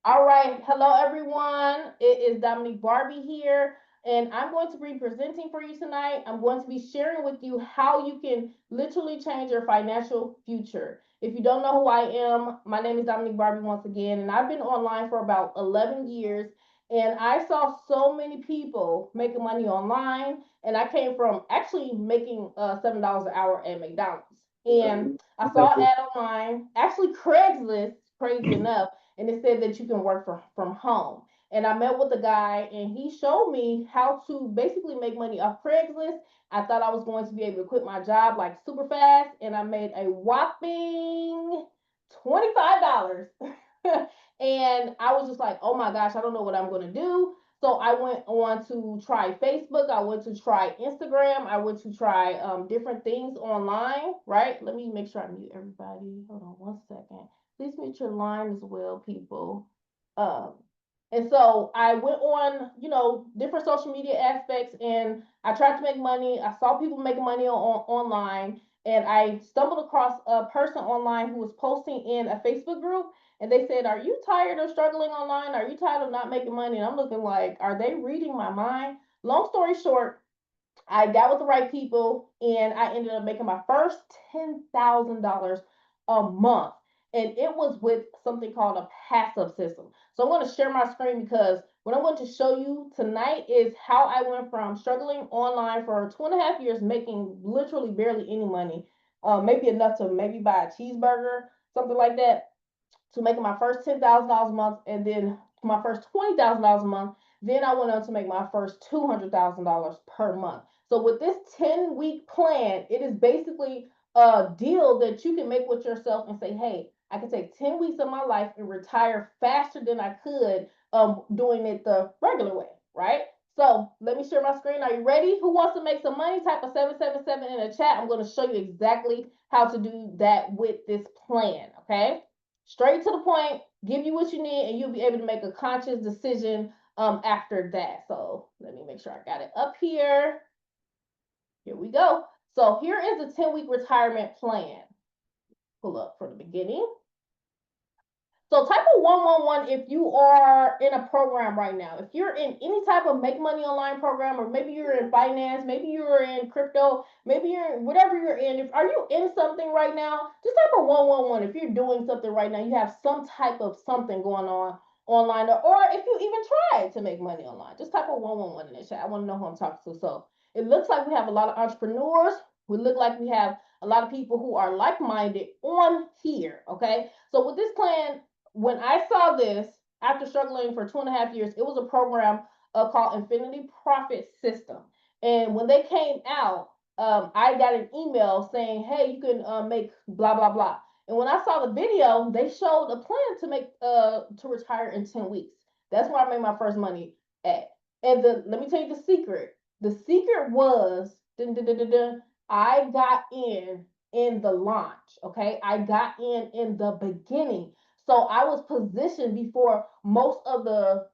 All right. Hello, everyone. It is Dominique Barbie here, and I'm going to be presenting for you tonight. I'm going to be sharing with you how you can literally change your financial future. If you don't know who I am, my name is Dominique Barbie once again, and I've been online for about 11 years. And I saw so many people making money online, and I came from actually making $7 an hour at McDonald's. And I saw an ad online, actually Craigslist, crazy enough, and it said that you can work from home. And I met with a guy, and he showed me how to basically make money off Craigslist. I thought I was going to be able to quit my job like super fast, and I made a whopping $25. And I was just like, oh my gosh, I don't know what I'm going to do. So I went on to try Facebook. I went to try Instagram. I went to try different things online, right? Let me make sure I mute everybody. Hold on one second. Please mute your line as well, people. Um, and so I went on, different social media aspects, and I tried to make money. I saw people making money online, and I stumbled across a person online who was posting in a Facebook group, and they said, "Are you tired of struggling online? Are you tired of not making money?" And I'm looking like, are they reading my mind? Long story short, I got with the right people, and I ended up making my first $10,000 a month. And it was with something called a passive system. So I'm going to share my screen because what I'm going to show you tonight is how I went from struggling online for 2.5 years, making literally barely any money, maybe enough to maybe buy a cheeseburger, something like that, to making my first $10,000 a month, and then my first $20,000 a month. Then I went on to make my first $200,000 per month. So with this 10-week plan, it is basically a deal that you can make with yourself and say, hey, I can take 10 weeks of my life and retire faster than I could doing it the regular way, right? So let me share my screen. Are you ready? Who wants to make some money? Type a 777 in the chat. I'm going to show you exactly how to do that with this plan, okay? Straight to the point, give you what you need, and you'll be able to make a conscious decision after that. So let me make sure I got it up here. Here we go. So here is the 10-week retirement plan. Pull up from the beginning. So type of 111 if you are in a program right now. If you're in any type of make money online program, or maybe you're in finance, maybe you're in crypto, maybe you're in whatever you're in. If are you in something right now, just type of 111 if you're doing something right now. You have some type of something going on online, or if you even tried to make money online, just type of 111 in the chat. I want to know who I'm talking to. So it looks like we have a lot of entrepreneurs. We look like we have a lot of people who are like-minded on here. Okay. So with this plan, when I saw this after struggling for 2.5 years, it was a program called Infinity Profit System. And when they came out, I got an email saying, hey, you can make blah, blah, blah. And when I saw the video, they showed a plan to make to retire in 10 weeks. That's where I made my first money at. And let me tell you the secret. The secret was dun, dun, dun, dun, dun, I got in the launch. Okay. I got in the beginning. So I was positioned before most of the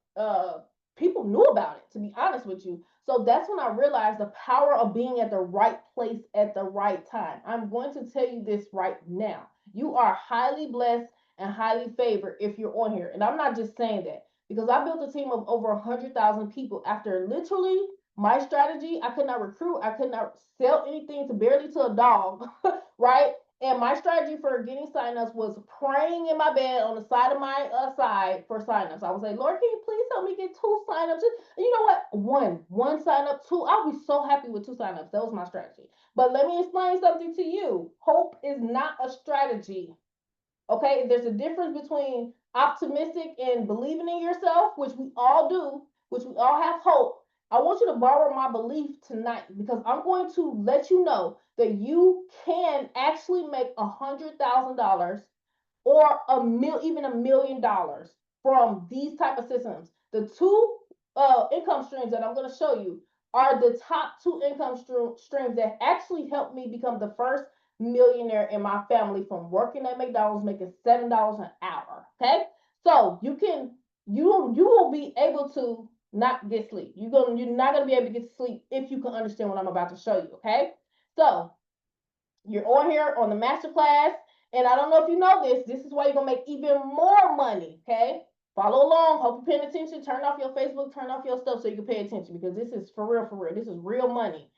people knew about it, to be honest with you. So that's when I realized the power of being at the right place at the right time. I'm going to tell you this right now. You are highly blessed and highly favored if you're on here. And I'm not just saying that because I built a team of over 100,000 people after literally my strategy. I could not recruit, I could not sell anything to barely to a dog, right? And my strategy for getting signups was praying in my bed on the side of my side for signups. I would say, Lord, can you please help me get 2 signups? And you know what? One sign up, two. I'll be so happy with 2 signups. That was my strategy. But let me explain something to you. Hope is not a strategy. Okay, there's a difference between optimistic and believing in yourself, which we all do, which we all have hope. I want you to borrow my belief tonight because I'm going to let you know that you can actually make $100,000 or even $1 million from these type of systems. The two income streams that I'm going to show you are the top two income streams that actually helped me become the first millionaire in my family from working at McDonald's making $7 an hour. Okay, so you will be able to not get sleep. You're not gonna be able to get sleep if you can understand what I'm about to show you. Okay, so you're on here on the master class, and I don't know if you know this. This is why you're gonna make even more money. Okay, Follow along. Hope you're paying attention. Turn off your Facebook, turn off your stuff so you can pay attention because this is for real, for real. This is real money.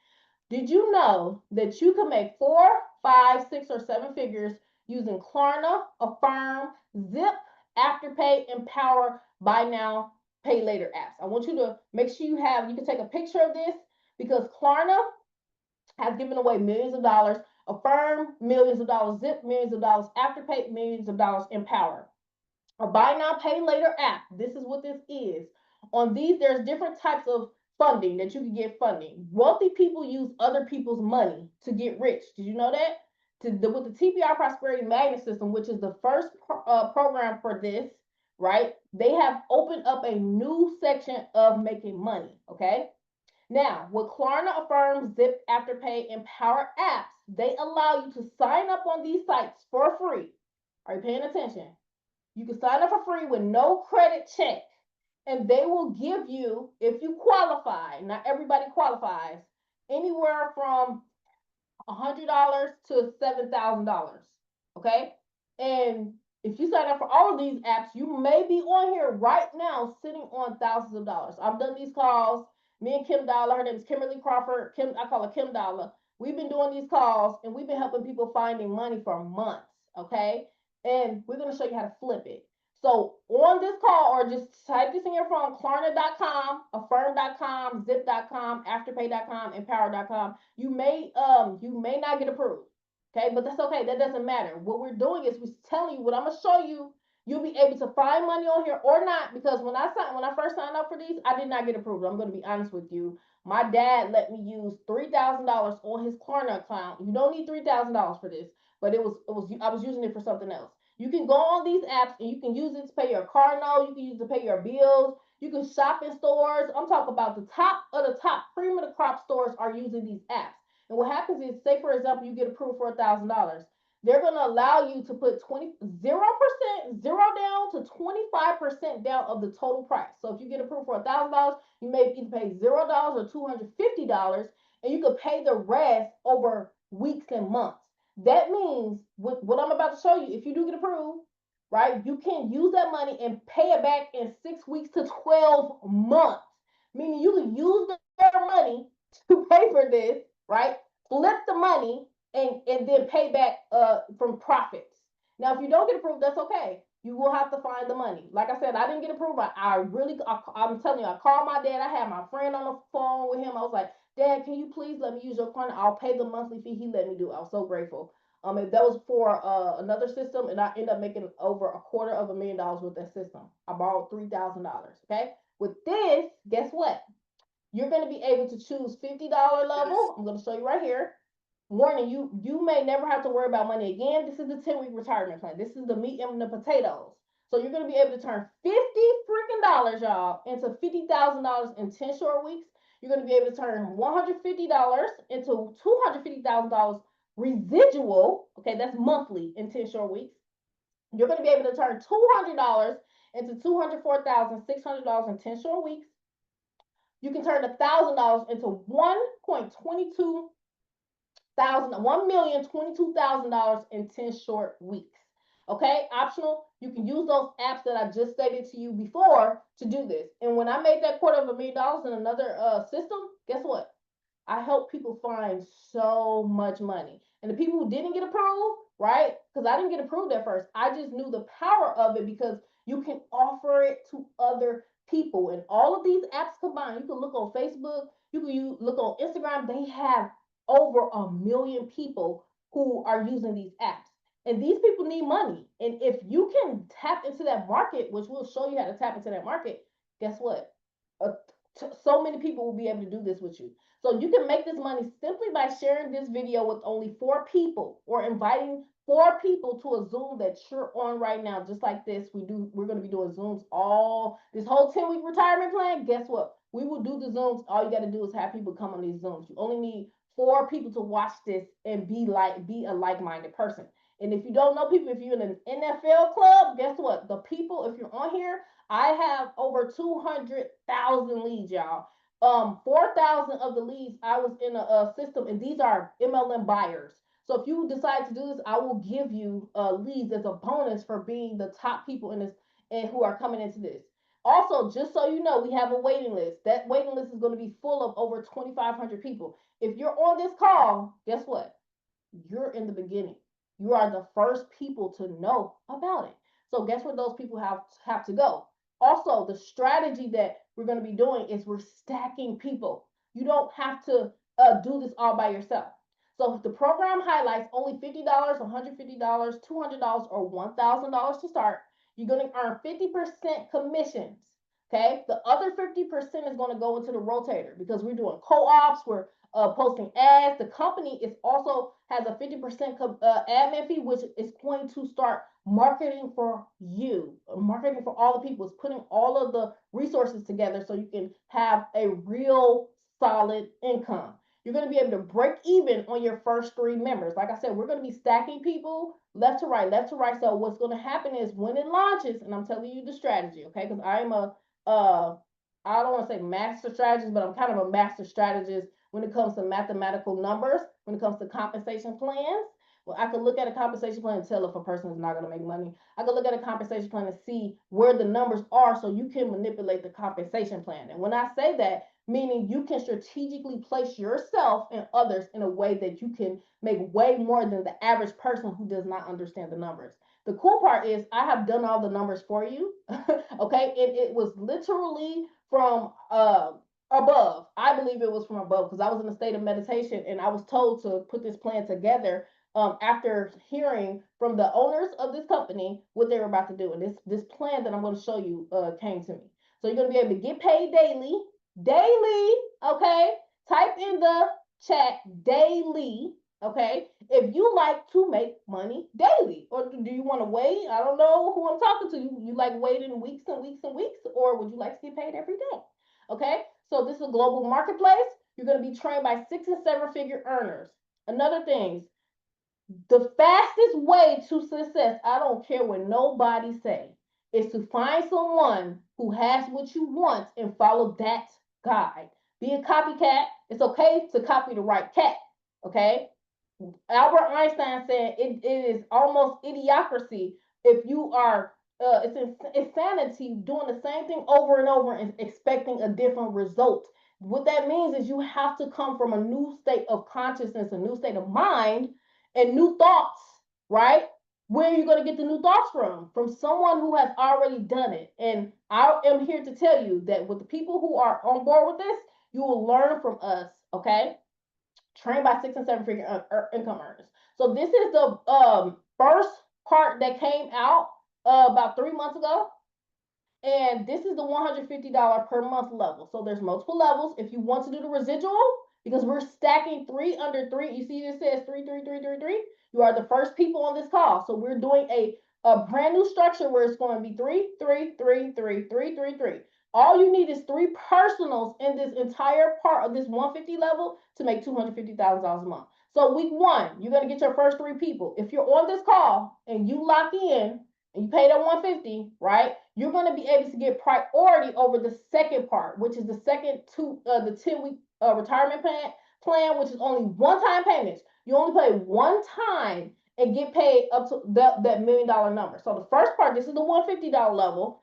Did you know that you can make 4, 5, 6, or 7 figures using Klarna, Affirm, Zip, Afterpay, Empower, Buy Now, Pay Later apps? I want you to make sure you can take a picture of this because Klarna has given away millions of dollars, Affirm millions of dollars, Zip millions of dollars, Afterpay millions of dollars, Empower. A buy now, pay later app. This is what this is. On these, there's different types of funding that you can get funding. Wealthy people use other people's money to get rich. Did you know that? With the TPR Prosperity Magnet System, which is the first program for this, right? They have opened up a new section of making money, okay? Now, with Klarna, Affirm, Zip, Afterpay, Empower apps, they allow you to sign up on these sites for free. Are you paying attention? You can sign up for free with no credit check, and they will give you, if you qualify, not everybody qualifies, anywhere from $100 to $7,000. Okay? And if you sign up for all of these apps, you may be on here right now sitting on thousands of dollars. I've done these calls. Me and Kim Dollar, her name is Kimberly Crawford. I call her Kim Dollar. We've been doing these calls and we've been helping people finding money for months. Okay? And we're going to show you how to flip it. So on this call, or just type this in your phone, Klarna.com, Affirm.com, Zip.com, Afterpay.com, Empower.com. You may not get approved. Okay, but that's okay. That doesn't matter. What we're doing is we're telling you what I'm gonna show you. You'll be able to find money on here or not, because when I first signed up for these, I did not get approved. I'm gonna be honest with you. My dad let me use $3,000 on his Klarna account. You don't need $3,000 for this, but I was using it for something else. You can go on these apps and you can use it to pay your car note. You can use it to pay your bills. You can shop in stores. I'm talking about the top of the top cream of the crop stores are using these apps. And what happens is, say for example, you get approved for $1,000. They're going to allow you to put 0% down to 25% down of the total price. So if you get approved for $1,000, you may either pay $0 or $250, and you could pay the rest over weeks and months. That means what I'm about to show you, if you do get approved, right, you can use that money and pay it back in 6 weeks to 12 months. Meaning you can use their money to pay for this, right? Flip the money and then pay back from profits. Now, if you don't get approved, that's okay. You will have to find the money. Like I said, I didn't get approved. I'm telling you, I called my dad. I had my friend on the phone with him. I was like, Dad, can you please let me use your Klarna? I'll pay the monthly fee. He let me do it. I was so grateful. That was for another system, and I ended up making over $250,000 with that system. I borrowed $3,000. Okay. With this, guess what? You're going to be able to choose $50 level. I'm going to show you right here. Warning, you may never have to worry about money again. This is the 10-week retirement plan. This is the meat and the potatoes. So you're going to be able to turn $50 freaking dollars, y'all, into $50,000 in 10 short weeks. You're going to be able to turn $150 into $250,000 residual. Okay, that's monthly in 10 short weeks. You're going to be able to turn $200 into $204,600 in 10 short weeks. You can turn $1,000 into $1,022,000 in 10 short weeks. Okay, optional. You can use those apps that I just stated to you before to do this. And when I made that $250,000 in another system, guess what? I help people find so much money. And the people who didn't get approved, right? Because I didn't get approved at first. I just knew the power of it because you can offer it to other people. And all of these apps combined, you can look on Facebook, you can look on Instagram, they have over 1 million people who are using these apps. And these people need money. And if you can tap into that market, which we'll show you how to tap into that market, guess what? So many people will be able to do this with you. So you can make this money simply by sharing this video with only 4 people or inviting 4 people to a Zoom that you're on right now, just like this. We're going to be doing Zooms all this whole 10-week retirement plan. Guess what? We will do the Zooms. All you got to do is have people come on these Zooms. You only need 4 people to watch this and be a like-minded person. And if you don't know people, if you're in an NFL club, guess what? The people, if you're on here, I have over 200,000 leads, y'all. 4,000 of the leads I was in a system, and these are MLM buyers. So if you decide to do this, I will give you leads as a bonus for being the top people in and who are coming into this. Also, just so you know, we have a waiting list. That waiting list is going to be full of over 2,500 people. If you're on this call, guess what? You're in the beginning. You are the first people to know about it. So guess where those people have to go? Also, the strategy that we're going to be doing is we're stacking people. You don't have to do this all by yourself. So the program highlights only $50, $150, $200, or $1,000 to start. You're going to earn 50% commissions. Okay, the other 50% is going to go into the rotator because we're doing co-ops, we're posting ads. The company is also has a 50% admin fee, which is going to start marketing for you, marketing for all the people. It's putting all of the resources together so you can have a real solid income. You're going to be able to break even on your first 3 members. Like I said, we're going to be stacking people left to right, left to right. So what's going to happen is when it launches, and I'm telling you the strategy, okay? Because I'm I don't want to say master strategist, but I'm kind of a master strategist when it comes to mathematical numbers, when it comes to compensation plans. Well, I could look at a compensation plan and tell if a person is not going to make money. I could look at a compensation plan and see where the numbers are so you can manipulate the compensation plan. And when I say that, meaning you can strategically place yourself and others in a way that you can make way more than the average person who does not understand the numbers. The cool part is I have done all the numbers for you, okay? And it was literally from above. I believe it was from above because I was in a state of meditation and I was told to put this plan together after hearing from the owners of this company what they were about to do. And this plan that I'm going to show you came to me. So you're going to be able to get paid daily, okay? Type in the chat daily, okay? If you like to make money daily, or do you want to wait? I don't know who I'm talking to. You like waiting weeks and weeks and weeks, or would you like to get paid every day? Okay, so this is a global marketplace. You're going to be trained by 6 and 7 figure earners. Another thing, the fastest way to success, I don't care what nobody say, is to find someone who has what you want and follow that guide. Be a copycat. It's okay to copy the right cat. Okay. Albert Einstein said it is almost idiocracy if you are it's insanity doing the same thing over and over and expecting a different result. What that means is you have to come from a new state of consciousness, a new state of mind, and new thoughts, right? Where are you going to get the new thoughts from? From someone who has already done it. And I am here to tell you that with the people who are on board with this, you will learn from us, okay? Trained by 6 and 7 figure income earners. So this is the first part that came out about 3 months ago. And this is the $150 per month level. So there's multiple levels. If you want to do the residual, because we're stacking 3 under 3, you see this says 3, 3, 3, 3, 3. You are the first people on this call. So we're doing a brand new structure where it's going to be 3, 3, 3, 3, 3, 3, 3. All you need is 3 personals in this entire part of this 150 level to make $250,000 a month. So week 1, you're going to get your first 3 people. If you're on this call and you lock in and you pay that 150, right? You're going to be able to get priority over the second part, which is the second the 10-week retirement plan, which is only one-time payments. You only pay one time and get paid up to that $1 million number. So the first part, this is the $150 level.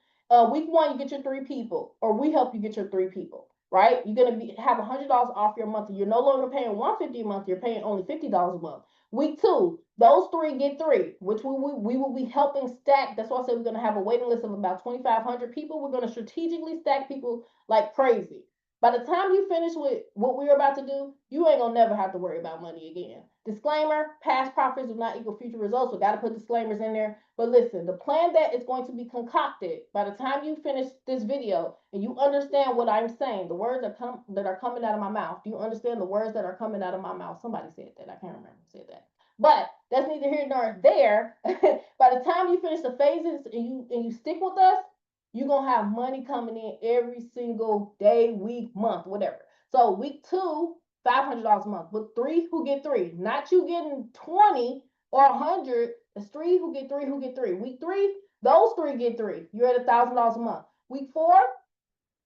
Week 1, you get your 3 people, or we help you get your 3 people, right? You're going to have $100 off your month. You're no longer paying $150 a month. You're paying only $50 a month. Week 2, those 3 get 3, which we will be helping stack. That's why I said we're going to have a waiting list of about 2,500 people. We're going to strategically stack people like crazy. By the time you finish with what we're about to do, you ain't going to never have to worry about money again. Disclaimer, past profits do not equal future results. We got to put disclaimers in there. But listen, the plan that is going to be concocted by the time you finish this video and you understand what I'm saying, the words that are coming out of my mouth. Do you understand the words that are coming out of my mouth? Somebody said that. I can't remember who said that. But that's neither here nor there. By the time you finish the phases and you stick with us, you're going to have money coming in every single day, week, month, whatever. So week 2, $500 a month, but 3 who get 3, not you getting 20 or 100. It's 3 who get 3 who get 3. Week 3, those 3 get 3. You're at $1,000 a month. Week 4,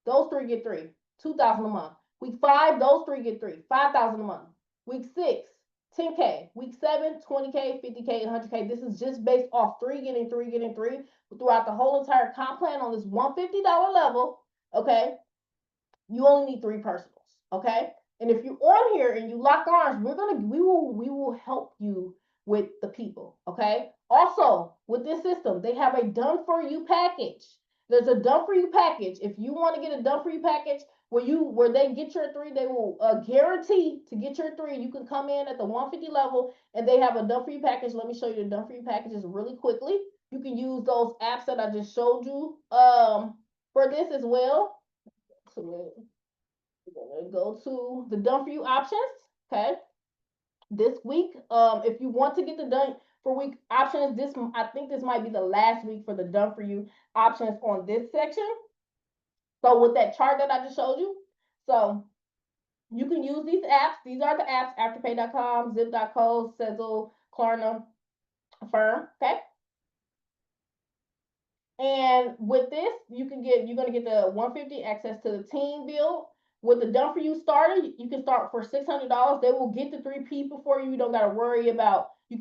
those 3 get 3, $2,000 a month. Week 5, those 3 get 3, $5,000 a month. Week 6, 10K. Week 7, 20K, 50K, 100K. This is just based off 3 getting 3 getting 3 throughout the whole entire comp plan on this $150 level. Okay, you only need 3 personals. Okay, and if you're on here and you lock arms, we will help you with the people. Okay. Also, with this system, they have a done for you package. There's a done for you package. If you want to get a done for you package, where they get your 3, they will guarantee to get your 3. You can come in at the 150 level, and they have a done for you package. Let me show you the done for you packages really quickly. You can use those apps that I just showed you for this as well. So we're gonna go to the done for you options. Okay, this week, if you want to get the done for week options, I think this might be the last week for the done for you options on this section. So with that chart that I just showed you, so you can use these apps. These are the apps: Afterpay.com, Zip.co, Sezzle, Klarna, Affirm. Okay. And with this, you're gonna get the 150 access to the team build. With the done for you starter, you can start for $600. They will get the 3 people for you. You don't gotta worry about. You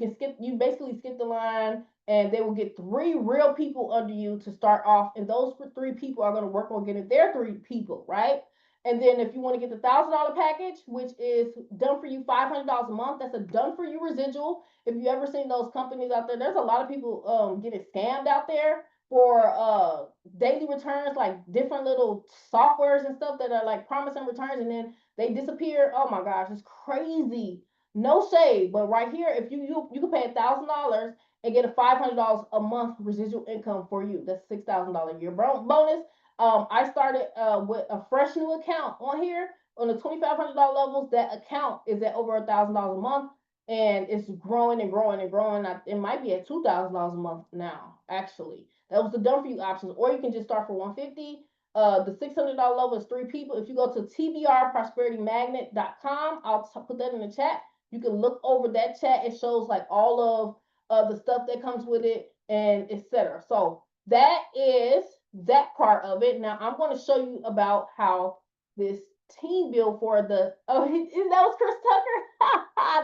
basically skip the line, and they will get 3 real people under you to start off. And those 3 people are gonna work on getting their 3 people, right? And then if you want to get the $1,000 package, which is done for you $500 a month, that's a done for you residual. If you ever seen those companies out there, there's a lot of people getting scammed out there for daily returns, like different little softwares and stuff that are like promising returns, and then they disappear. Oh my gosh, it's crazy. No shade, but right here, if you can pay $1,000 and get a $500 a month residual income for you. That's $6,000 a year bonus. I started with a fresh new account on here on the $2,500 levels. That account is at over $1,000 a month, and it's growing and growing and growing. It might be at $2,000 a month now, actually. That was the done for you options, or you can just start for 150. The $600 level is 3 people. If you go to tbrprosperittymagnet.com, I'll put that in the chat. You can look over that chat. It shows like all of the stuff that comes with it and etc. So that is that part of it. Now I'm going to show you about how this team build for the that was Chris Tucker.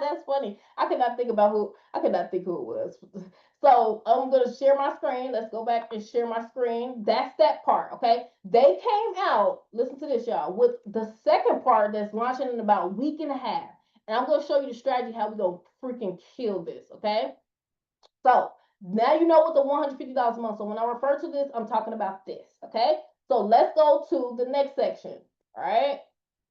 That's funny. I could not think who it was. So I'm going to share my screen. Let's go back and share my screen. That's that part. Okay. They came out, listen to this, y'all, with the second part that's launching in about a week and a half. And I'm going to show you the strategy how we're going to freaking kill this. Okay. So now you know what the $150 a month. So when I refer to this, I'm talking about this. Okay. So let's go to the next section. All right.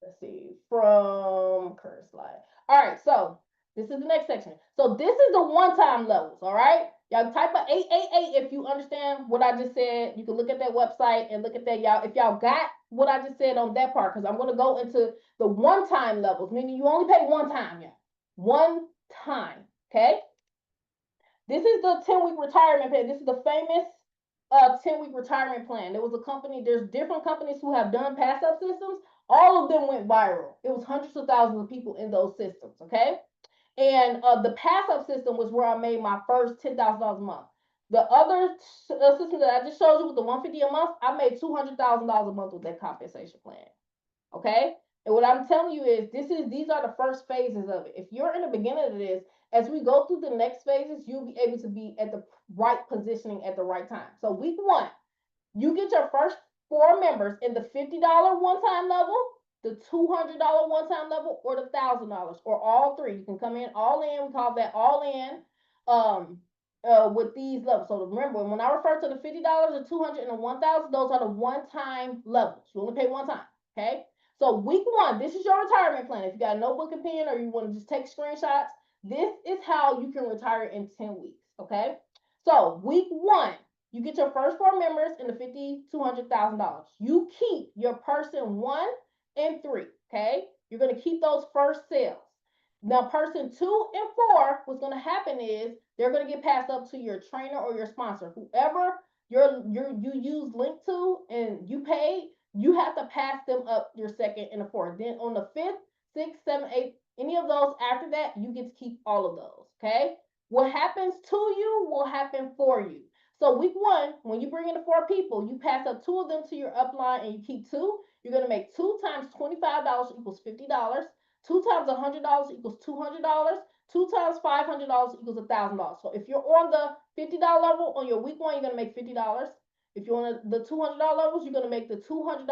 Let's see, from current slide. All right. So this is the next section. So this is the one-time levels. All right. Y'all type of 888 if you understand what I just said. You can look at that website and look at that, y'all. If y'all got what I just said on that part, because I'm going to go into the one-time levels, meaning you only pay one time, y'all. One time. Okay. This is the 10-week retirement plan. This is the famous 10-week retirement plan. There was a company, there's different companies who have done pass up systems. All of them went viral. It was hundreds of thousands of people in those systems, okay? And the pass up system was where I made my first $10,000 a month. The other system that I just showed you with the 150 a month, I made $200,000 a month with that compensation plan. Okay? And what I'm telling you is these are the first phases of it. If you're in the beginning of this, as we go through the next phases, you'll be able to be at the right positioning at the right time. So week 1, you get your first 4 members in the $50 one-time level, the $200 one-time level, or the $1,000, or all 3. You can come in all in. We call that all in with these levels. So remember, when I refer to the $50, the $200, and the $1,000, those are the one-time levels. You only pay one time. Okay. So week 1, this is your retirement plan. If you got a notebook and pen, or you want to just take screenshots, this is how you can retire in 10 weeks. Okay. So week 1, you get your first 4 members in the $50, $200,000. You keep your person 1 and 3. Okay. You're going to keep those first sales. Now, person 2 and 4, what's going to happen is they're going to get passed up to your trainer or your sponsor. Whoever you use link to and you pay, you have to pass them up your second and the 4th. Then on the 5th, 6th, 7th, 8th, any of those after that, you get to keep all of those. Okay. What happens to you will happen for you. So week 1, when you bring in the 4 people, you pass up 2 of them to your upline and you keep 2. You're going to make 2 times $25 equals $50. 2 times $100 equals $200. 2 times $500 equals $1,000. So if you're on the $50 level on your week one, you're gonna make $50. If you're on the $200 levels, you're gonna make the $200.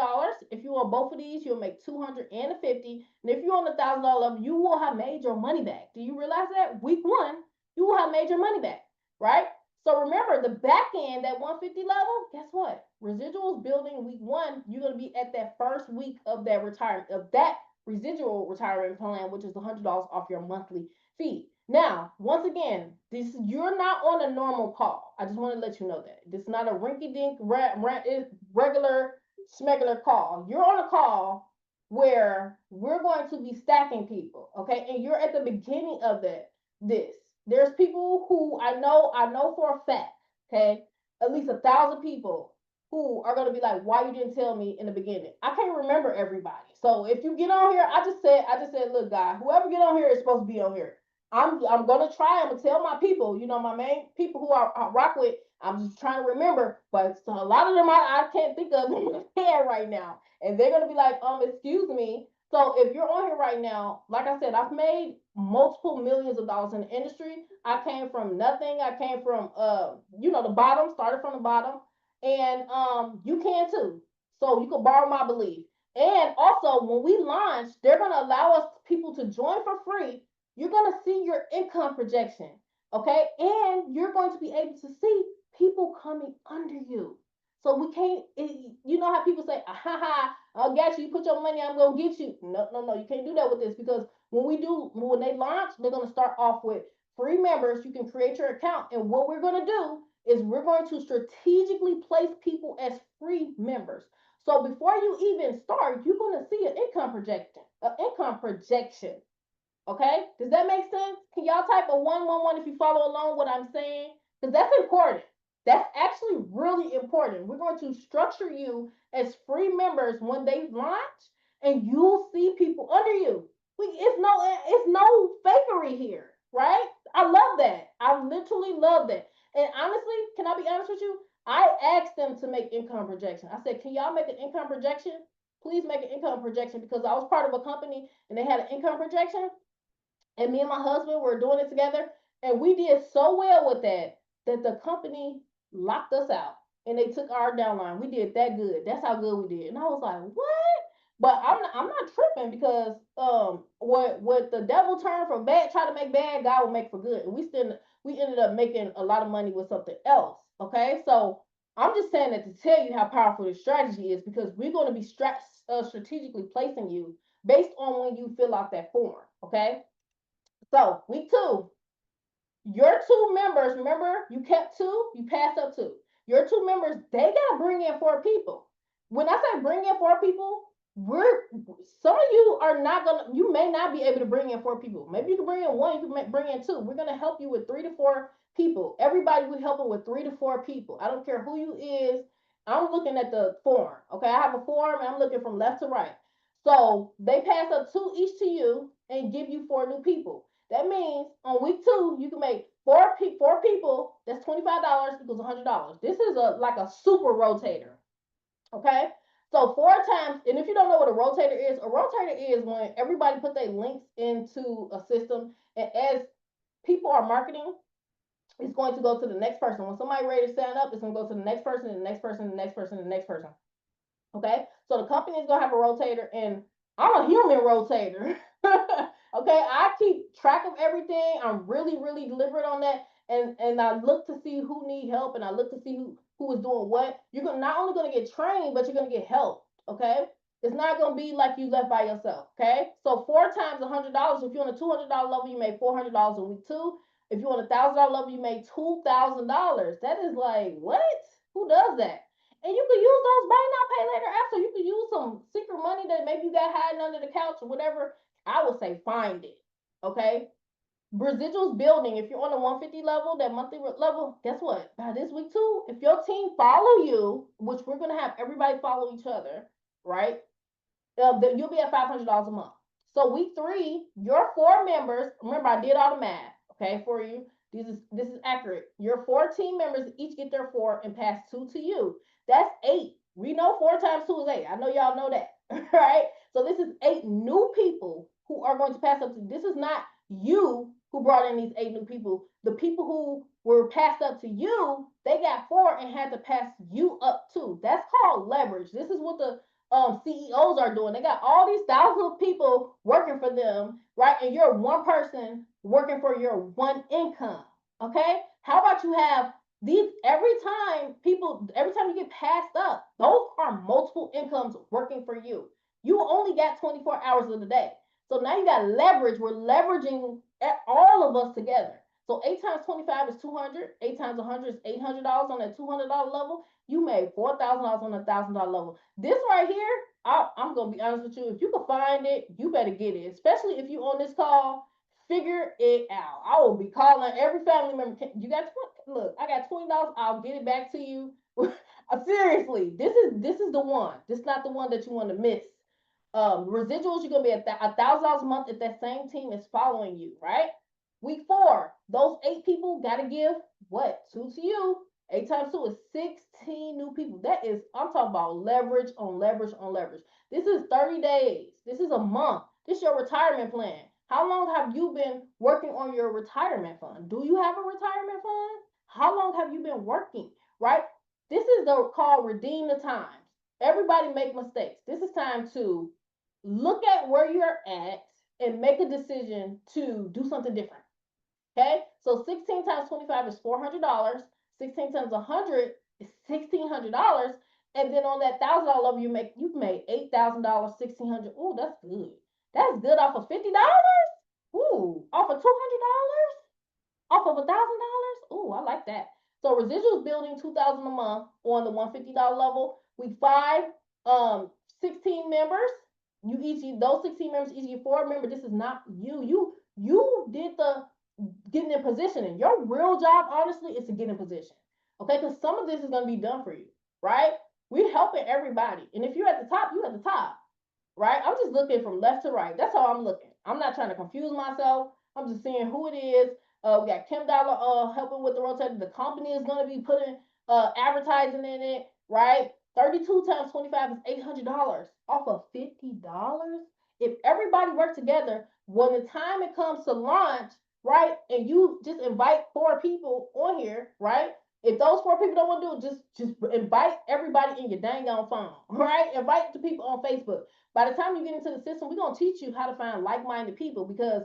If you're on both of these, you'll make 250. And if you're on the $1,000 level, you will have made your money back. Do you realize that? Week one, you will have made your money back, right? So remember the back end, that 150 level, guess what? Residuals building week one, you're gonna be at that first week of that retirement, of that residual retirement plan, which is $100 off your monthly fee. Now, once again, you're not on a normal call. I just want to let you know that this is not a rinky-dink regular smegular call. You're on a call where we're going to be stacking people, okay? And you're at the beginning of this. There's people who I know for a fact, okay, at least 1,000 people who are going to be like, why you didn't tell me in the beginning? I can't remember everybody. So if you get on here, I just said, look, guy, whoever get on here is supposed to be on here. I'm gonna try. I'm gonna tell my people, my main people who I rock with. I'm just trying to remember, but a lot of them I can't think of in my head right now, and they're gonna be like, excuse me. So if you're on here right now, like I said, I've made multiple millions of dollars in the industry. I came from nothing. I came from the bottom, started from the bottom, and you can too. So you can borrow my belief. And also, when we launch, they're gonna allow us people to join for free. You're going to see your income projection, okay? And you're going to be able to see people coming under you. So we can't, you know how people say, ha ha, I'll get you, you put your money, I'm going to get you. No, you can't do that with this, because when they launch, they're going to start off with free members. You can create your account. And what we're going to do is we're going to strategically place people as free members. So before you even start, you're going to see an income projection. Okay, does that make sense? Can y'all type a 111 if you follow along what I'm saying? Because that's important. That's actually really important. We're going to structure you as free members when they launch, and you'll see people under you. It's no fakery here, right? I love that. I literally love that. And honestly, can I be honest with you? I asked them to make income projection. I said, can y'all make an income projection? Please make an income projection, because I was part of a company and they had an income projection, and me and my husband were doing it together, and we did so well with that the company locked us out and they took our downline. We did that good. That's how good we did. And I was like, what? But I'm not tripping, because what the devil turned from bad, try to make bad, God will make for good. And we ended up making a lot of money with something else. Okay, so I'm just saying that to tell you how powerful this strategy is, because we're going to be strategically placing you based on when you fill out that form. Okay. So week two, your two members, remember you kept two, you passed up two. Your two members, they gotta bring in 4 people. When I say bring in 4 people, some of you are not gonna, you may not be able to bring in 4 people. Maybe you can bring in 1, you can bring in 2. We're gonna help you with 3 to 4 people. Everybody, we helping with 3 to 4 people. I don't care who you is. I'm looking at the form. Okay, I have a form and I'm looking from left to right. So they pass up 2 each to you and give you 4 new people. That means on week 2, you can make 4 people. That's $25 equals $100. This is like a super rotator. Okay. So 4 times, and if you don't know what a rotator is when everybody put their links into a system, and as people are marketing, it's going to go to the next person. When somebody ready to sign up, it's going to go to the next person, and the next person, and the next person, and the next person. Okay, so the company is gonna have a rotator, and I'm a human rotator. Okay, I keep track of everything. I'm really, really deliberate on that, and I look to see who need help, and I look to see who is doing what. You're not only gonna get trained, but you're gonna get help. Okay, it's not gonna be like you left by yourself. Okay, so 4 times $100. If you're on a $200 level, you made $400 in week 2. If you're on a $1,000 level, you made $2,000. That is like, what? Who does that? And you can use those buy now, pay later apps. So you can use some secret money that maybe you got hiding under the couch or whatever. I would say find it. Okay. Residuals building. If you're on the 150 level, that monthly level, guess what? By this week too, if your team follow you, which we're gonna have everybody follow each other, right? You'll be at $500 a month. So week 3, your 4 members. Remember, I did all the math. Okay, for you. This is accurate. Your 4 team members each get their 4 and pass 2 to you. That's 8. We know 4 times 2 is 8. I know y'all know that, right? So this is 8 new people who are going to pass up to. This is not you who brought in these 8 new people. The people who were passed up to you, they got 4 and had to pass you up too. That's called leverage. This is what the CEOs are doing. They got all these thousands of people working for them, right? And you're one person working for your one income. Okay? How about you have these every time you get passed up, those are multiple incomes working for you. You only got 24 hours of the day. So now you got leverage. We're leveraging all of us together. So 8 times 25 is 200. 8 times 100 is $800 on that $200 level. You made $4,000 on a $1,000 level. This right here, I'm going to be honest with you. If you can find it, you better get it. Especially if you on this call, figure it out. I will be calling every family member. You got 20? Look, I got $20. I'll get it back to you. Seriously, this is the one. This is not the one that you want to miss. Residuals, you're gonna be at $1,000 a month if that same team is following you, right? Week 4, those 8 people gotta give what? 2 to you. 8 times 2 is 16 new people. That is, I'm talking about leverage on leverage on leverage. This is 30 days. This is a month. This is your retirement plan. How long have you been working on your retirement fund? Do you have a retirement fund? How long have you been working, right? This is called redeem the times. Everybody make mistakes. This is time to look at where you're at and make a decision to do something different. Okay, so 16 times 25 is $400. 16 times 100 is $1,600. And then on that $1,000 level, you've made $8,000, $1,600. Ooh, that's good. That's good off of $50. Ooh, off of $200, off of $1,000. Ooh, I like that. So residuals building 2,000 a month on the $150 level. Week 5, 16 members. Those 16 members each get 4. Remember, this is not you. You did the getting in position. Your real job, honestly, is to get in position. Okay, because some of this is going to be done for you, right? We're helping everybody. And if you're at the top, you're at the top, right? I'm just looking from left to right. That's how I'm looking. I'm not trying to confuse myself. I'm just seeing who it is. We got Kim Dollar helping with the rotator. The company is going to be putting advertising in it, right? 32 times 25 is $800 off of $50. If everybody works together, when the time it comes to launch, right, and you just invite 4 people on here, right? If those 4 people don't want to do it, just invite everybody in your dang on phone, right? Invite the people on Facebook. By the time you get into the system, we're gonna teach you how to find like-minded people, because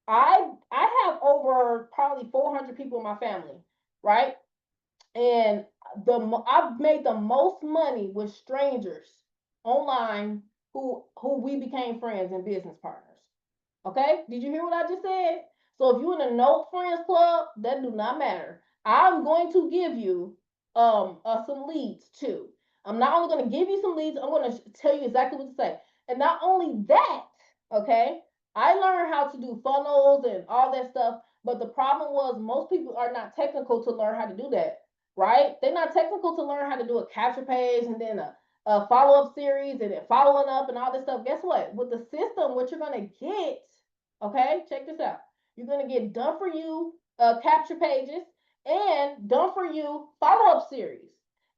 I have over probably 400 people in my family, right? And I've made the most money with strangers online who we became friends and business partners. Okay? Did you hear what I just said? So if you're in a no friends club, that do not matter. I'm going to give you some leads too. I'm not only going to give you some leads, I'm going to tell you exactly what to say. And not only that, okay, I learned how to do funnels and all that stuff, but the problem was most people are not technical to learn how to do that, right? They're not technical to learn how to do a capture page and then a follow-up series and then following up and all this stuff. Guess what? With the system, what you're going to get, okay, check this out. You're going to get done for you capture pages and done for you follow-up series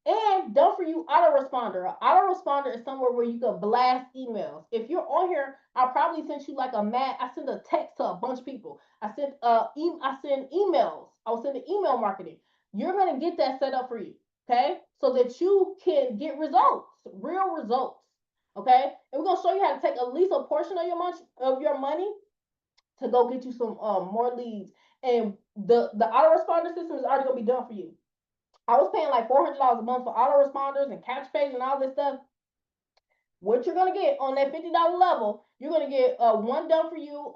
and done for you autoresponder. An autoresponder is somewhere where you can blast emails. If you're on here, I probably sent you like I send a text to a bunch of people. I send emails. I was sending email marketing. You're going to get that set up for you, okay? So that you can get results, real results, okay? And we're going to show you how to take at least a portion of your money to go get you some more leads. And the autoresponder system is already going to be done for you. I was paying like $400 a month for autoresponders and catch page and all this stuff. What you're going to get on that $50 level, you're going to get one done for you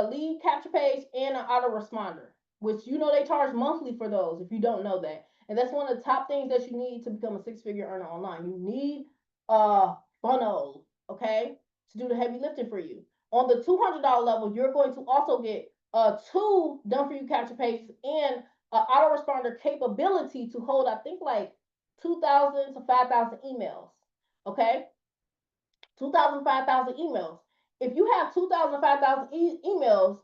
lead capture page and an autoresponder, which they charge monthly for those if you don't know that. And that's one of the top things that you need to become a 6-figure earner online. You need a funnel, okay, to do the heavy lifting for you. On the $200 level, you're going to also get 2 done for you capture pages and autoresponder capability to hold, I think, like 2,000 to 5,000 emails. Okay, 2,000, 5,000 emails. If you have 2,000, 5,000 emails,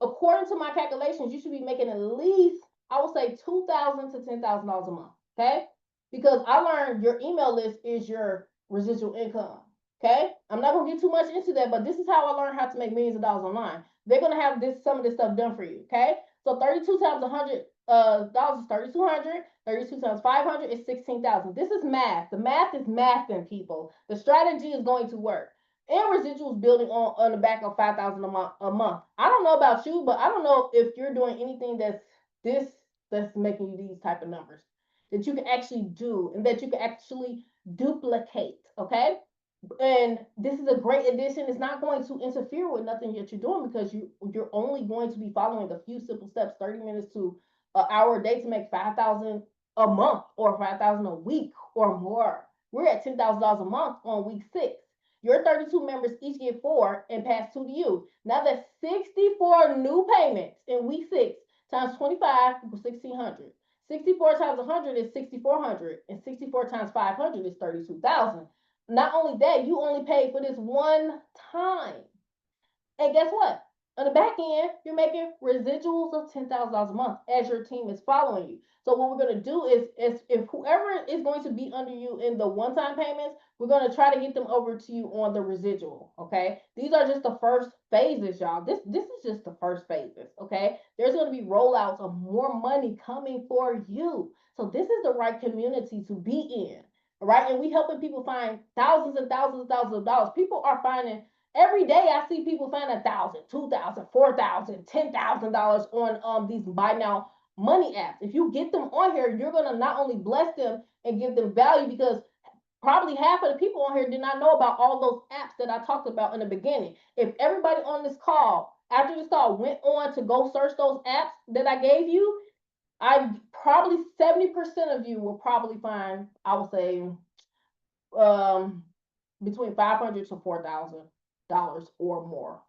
according to my calculations, you should be making at least, I would say, $2,000 to $10,000 a month. Okay, because I learned your email list is your residual income. Okay, I'm not gonna get too much into that, but this is how I learned how to make millions of dollars online. They're gonna have some of this stuff done for you. Okay, so 32 times 100 dollars is 3,200. 32 times 500 is 16,000. This is math. The math is mathing, people. The strategy is going to work. And residuals building on the back of 5,000 a month. I don't know about you, but I don't know if you're doing anything this that's making you these type of numbers that you can actually do and that you can actually duplicate. Okay, and this is a great addition. It's not going to interfere with nothing that you're doing because you're only going to be following a few simple steps, 30 minutes to an hour a day to make 5,000 a month or 5,000 a week or more. We're at $10,000 a month on week 6. Your 32 members each get 4 and pass 2 to you. Now that's 64 new payments in week 6 times 25 equals 1,600. 64 times 100 is 6,400, and 64 times 500 is 32,000. Not only that, you only paid for this one time. And guess what? On the back end, you're making residuals of $10,000 a month as your team is following you. So what we're going to do is if whoever is going to be under you in the one-time payments, we're going to try to get them over to you on the residual. Okay, these are just the first phases, y'all. This is just the first phases. Okay, there's going to be rollouts of more money coming for you. So this is the right community to be in. Right, and we helping people find thousands and thousands and thousands of dollars. People are finding every day. I see people find $1,000, $2,000, $4,000, $10,000 on these buy now money apps. If you get them on here, you're gonna not only bless them and give them value because probably half of the people on here did not know about all those apps that I talked about in the beginning. If everybody on this call, after this call, went on to go search those apps that I gave you, I probably 70% of you will probably find, I would say, um, between 500 to $4,000 or more.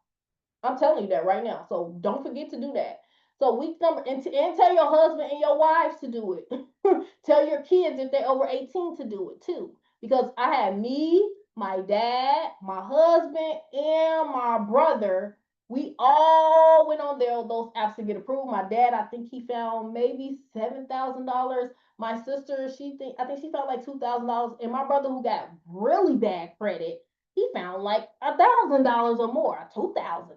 I'm telling you that right now. So don't forget to do that. So week number and tell your husband and your wives to do it. Tell your kids if they're over 18 to do it too. Because I had me, my dad, my husband, and my brother. We all went on there those apps to get approved. My dad, I think he found maybe $7,000. My sister, I think she found like $2,000. And my brother, who got really bad credit, he found like $1,000 or more, $2,000.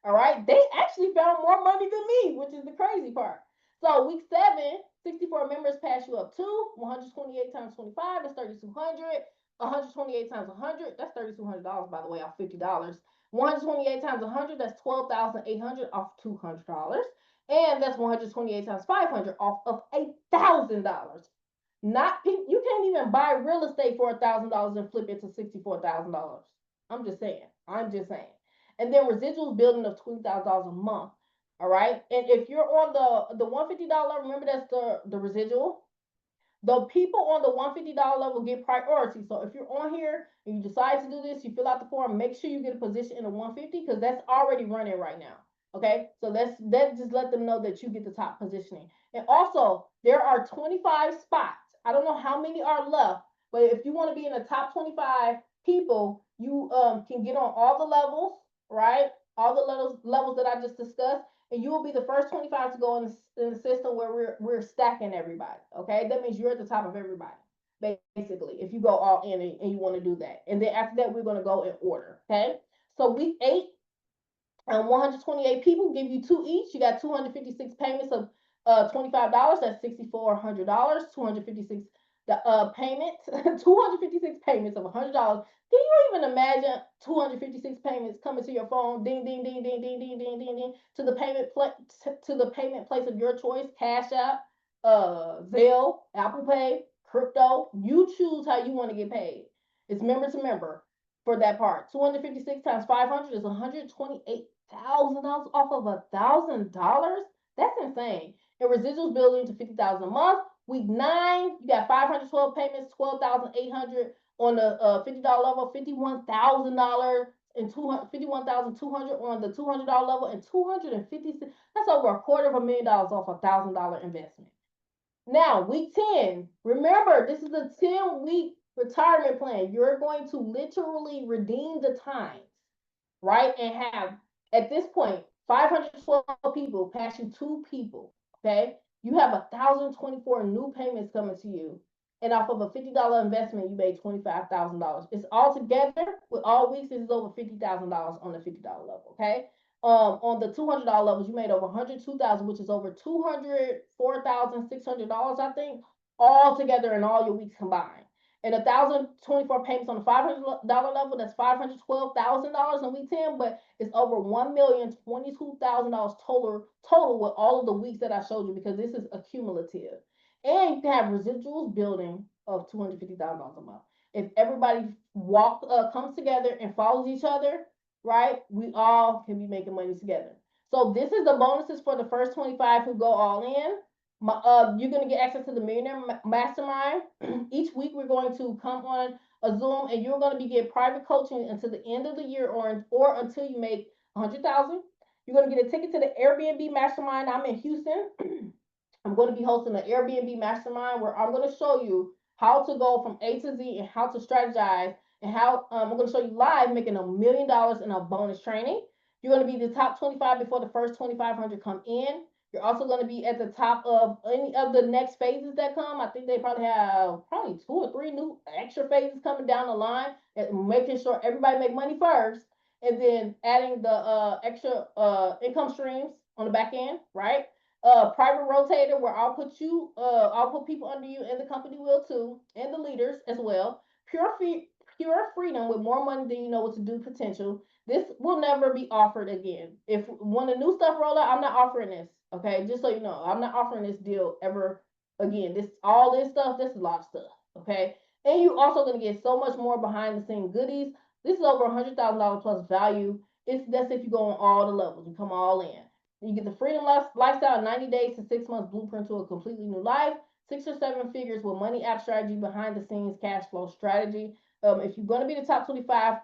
All right, they actually found more money than me, which is the crazy part. So week 7, 64 members pass you up to 128 times 25 is 3,200. 128 times 100, that's $3,200 by the way, off $50. 128 times 100, that's 12,800 off $200. And that's 128 times 500 off of $1,000. Not you can't even buy real estate for $1,000 and flip it to $64,000. I'm just saying. I'm just saying. And then residuals building of $20,000 a month. All right. And if you're on the $150, remember that's the residual. The people on the $150 level get priority. So if you're on here and you decide to do this, you fill out the form, make sure you get a position in the 150 because that's already running right now. Okay, so that just let them know that you get the top positioning. And also, there are 25 spots. I don't know how many are left, but if you want to be in the top 25 people, you can get on all the levels, right? All the levels that I just discussed, and you will be the first 25 to go in the system where we're stacking everybody. Okay, that means you're at the top of everybody, basically. If you go all in and you want to do that, and then after that, we're going to go in order. Okay, so week 8, 128 people give you 2 each. You got 256 payments of $25. That's $6,400. 256 payments, 256 payments of $100. Can you even imagine 256 payments coming to your phone? Ding, ding, ding, ding, ding, ding, ding, ding, ding, to the payment place of your choice. Cash App, Zelle, Apple Pay, crypto. You choose how you want to get paid. It's member to member for that part. 256 times 500 is $128,000 off of $1,000. That's insane. And residuals building to 50,000 a month. Week 9, you got 512 payments, 12,800 on the $50 level, $51,000 and 51,200 on the $200 level, and 256. That's over $250,000 off $1,000 investment. Now, week 10, remember, this is a 10-week retirement plan. You're going to literally redeem the times, right? And have, at this point, 512 people passing 2 people, okay? You have 1,024 new payments coming to you. and off of a $50 investment, you made $25,000. It's all together with all weeks, it's over $50,000 on the $50 level. Okay. On the $200 levels, you made over 102,000, which is over $204,600, I think, all together in all your weeks combined. And 1,024 payments on the $500 level, that's $512,000 in week 10, but it's over $1,022,000 total with all of the weeks that I showed you, because this is accumulative. And you can have residuals building of $250,000 a month. If everybody comes together and follows each other, right, we all can be making money together. So this is the bonuses for the first 25 who go all in. You're going to get access to the Millionaire Mastermind. Each week we're going to come on a Zoom, and you're going to be getting private coaching until the end of the year, or until you make 100,000. You're going to get a ticket to the Airbnb Mastermind. I'm in Houston. I'm going to be hosting an Airbnb Mastermind where I'm going to show you how to go from A to Z and how to strategize, and how I'm going to show you live making $1 million in a bonus training. You're going to be the top 25 before the first 2,500 come in. You're also going to be at the top of any of the next phases that come. I think they probably have 2 or 3 new extra phases coming down the line, and making sure everybody make money first, and then adding the extra income streams on the back end, right? Private rotator, where I'll put people under you, and the company will too, and the leaders as well. Pure freedom with more money than you know what to do potential. This will never be offered again. When the new stuff roll out, I'm not offering this. Okay, just so you know, I'm not offering this deal ever again. All this stuff, this is a lot of stuff. Okay, and you also gonna get so much more behind the scene goodies. This is over $100,000 plus value. That's if you go on all the levels. You come all in. You get the freedom lifestyle, 90 days to 6 months blueprint to a completely new life. 6 or 7 figures with money app strategy, behind the scenes cash flow strategy. If you're going to be the top 25,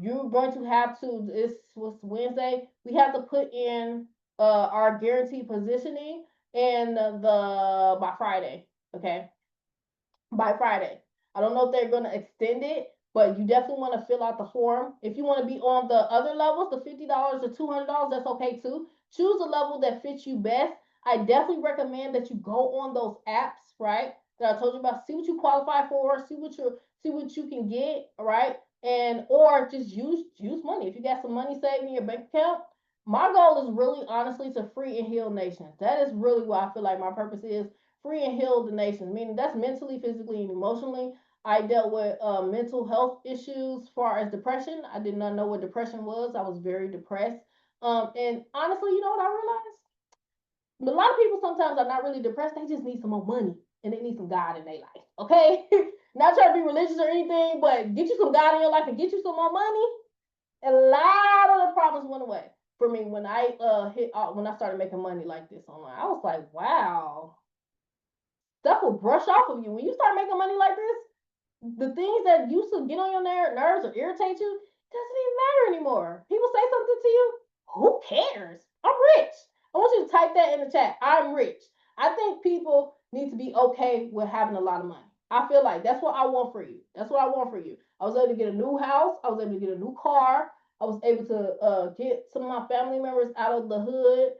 you're going to have to. This was Wednesday. We have to put in our guaranteed positioning and by Friday. Okay, by Friday. I don't know if they're going to extend it, but you definitely want to fill out the form. If you want to be on the other levels, the $50 or $200, that's okay too. Choose a level that fits you best. I definitely recommend that you go on those apps, right, that I told you about. See what you qualify for. See what you can get, right, and or just use money. If you got some money saved in your bank account, my goal is really honestly to free and heal nations. That is really what I feel like my purpose is. Free and heal the nations, meaning that's mentally, physically, and emotionally. I dealt with mental health issues as far as depression. I did not know what depression was. I was very depressed. And honestly, you know what I realized? A lot of people sometimes are not really depressed. They just need some more money, and they need some God in their life. Okay? Not trying to be religious or anything, but get you some God in your life and get you some more money. A lot of the problems went away for me when I when I started making money like this online. I was like, wow, stuff will brush off of you when you start making money like this. The things that used to get on your nerves or irritate you doesn't even matter anymore. People say something to you, who cares? I'm rich. I want you to type that in the chat. I'm rich. I think people need to be okay with having a lot of money. I feel like that's what I want for you. That's what I want for you. I was able to get a new house. I was able to get a new car. I was able to get some of my family members out of the hood.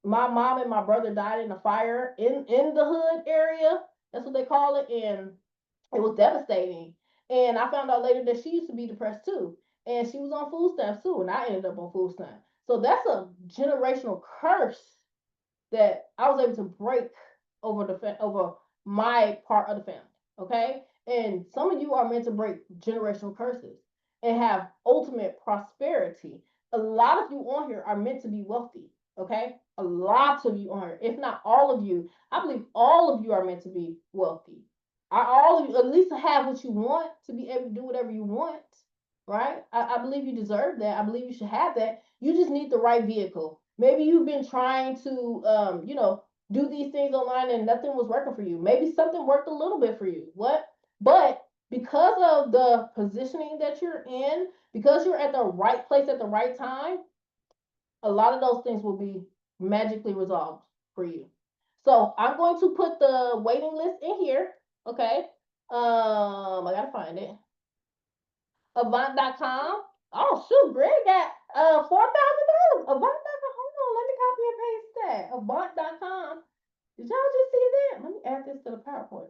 My mom and my brother died in a fire in the hood area. That's what they call it. And it was devastating. And I found out later that she used to be depressed too. And she was on food stamps too. And I ended up on food stamps. So that's a generational curse that I was able to break over my part of the family. Okay. And some of you are meant to break generational curses and have ultimate prosperity. A lot of you on here are meant to be wealthy. Okay. A lot of you on here, if not all of you, I believe all of you are meant to be wealthy. All of you at least have what you want to be able to do whatever you want, right? I believe you deserve that. I believe you should have that. You just need the right vehicle. Maybe you've been trying to, do these things online and nothing was working for you. Maybe something worked a little bit for you. But because of the positioning that you're in, because you're at the right place at the right time, a lot of those things will be magically resolved for you. So I'm going to put the waiting list in here. Okay. I gotta find it. Avant.com. Oh shoot, Greg got $4,000. Avant.com. Hold on, let me copy and paste that. Avant.com. Did y'all just see that? Let me add this to the PowerPoint.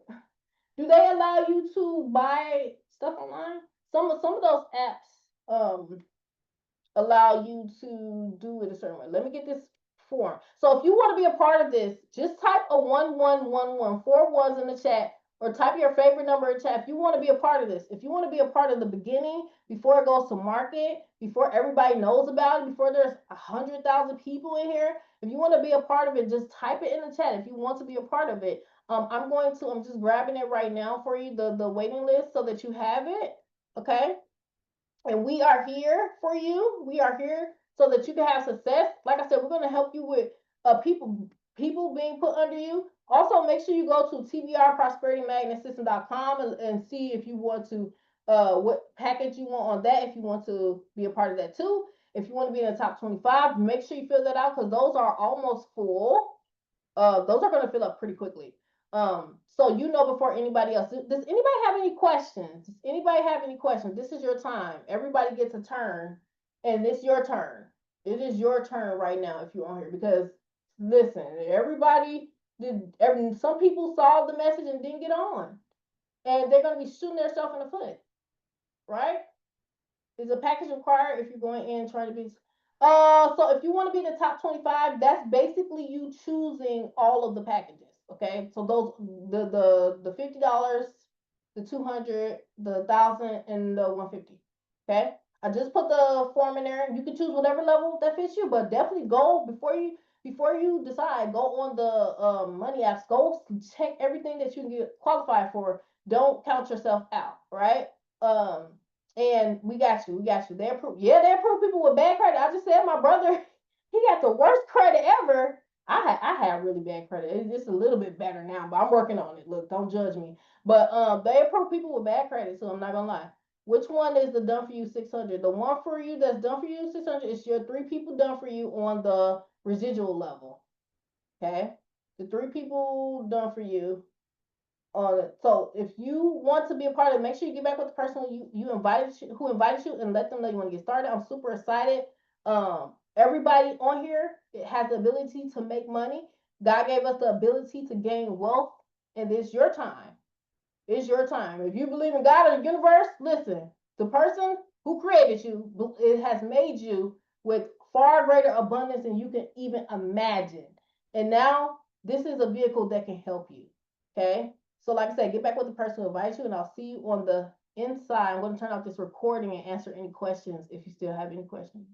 Do they allow you to buy stuff online? Some of those apps allow you to do it a certain way. Let me get this form. So if you want to be a part of this, just type a 1111, 4 ones in the chat, or type your favorite number in chat. If you want to be a part of this, if you want to be a part of the beginning, before it goes to market, before everybody knows about it, before there's 100,000 people in here, if you want to be a part of it, just type it in the chat. If you want to be a part of it, I'm just grabbing it right now for you, the waiting list, so that you have it. Okay. And we are here for you. We are here so that you can have success. Like I said, we're going to help you with people being put under you. Also, make sure you go to tbrprosperitymagnetsystem.com and see if you want to what package you want on that, if you want to be a part of that too. If you want to be in the top 25, make sure you fill that out because those are almost full. Those are going to fill up pretty quickly. So you know before anybody else. Does anybody have any questions? Does anybody have any questions? This is your time. Everybody gets a turn, and it's your turn. It is your turn right now if you're on here because listen, everybody did. Some people saw the message and didn't get on, and they're going to be shooting themselves in the foot, right? Is a package required if you're going in trying to be so if you want to be in the top 25, that's basically you choosing all of the packages. Okay. So those the $50, the 200, the 1,000, and the 150. Okay. I just put the form in there. You can choose whatever level that fits you, but definitely go before you decide, go on the money apps, go check everything that you can get qualified for. Don't count yourself out, right? And we got you. We got you. They approve. Yeah, they approve people with bad credit. I just said my brother, he got the worst credit ever. I had really bad credit. It's just a little bit better now, but I'm working on it. Look, don't judge me. But they approve people with bad credit, so I'm not gonna lie. Which one is the done for you 600? The one for you that's done for you 600 is your 3 people done for you on the residual level. Okay, the 3 people done for you on it. So if you want to be a part of it, make sure you get back with the person who invited you and let them know you want to get started. I'm super excited. Everybody on here has the ability to make money. God gave us the ability to gain wealth, and it's your time. It's your time. If you believe in God or the universe, listen. The person who created you, it has made you with far greater abundance than you can even imagine. And now this is a vehicle that can help you. Okay. So, like I said, get back with the person who invites you, and I'll see you on the inside. I'm going to turn off this recording and answer any questions if you still have any questions.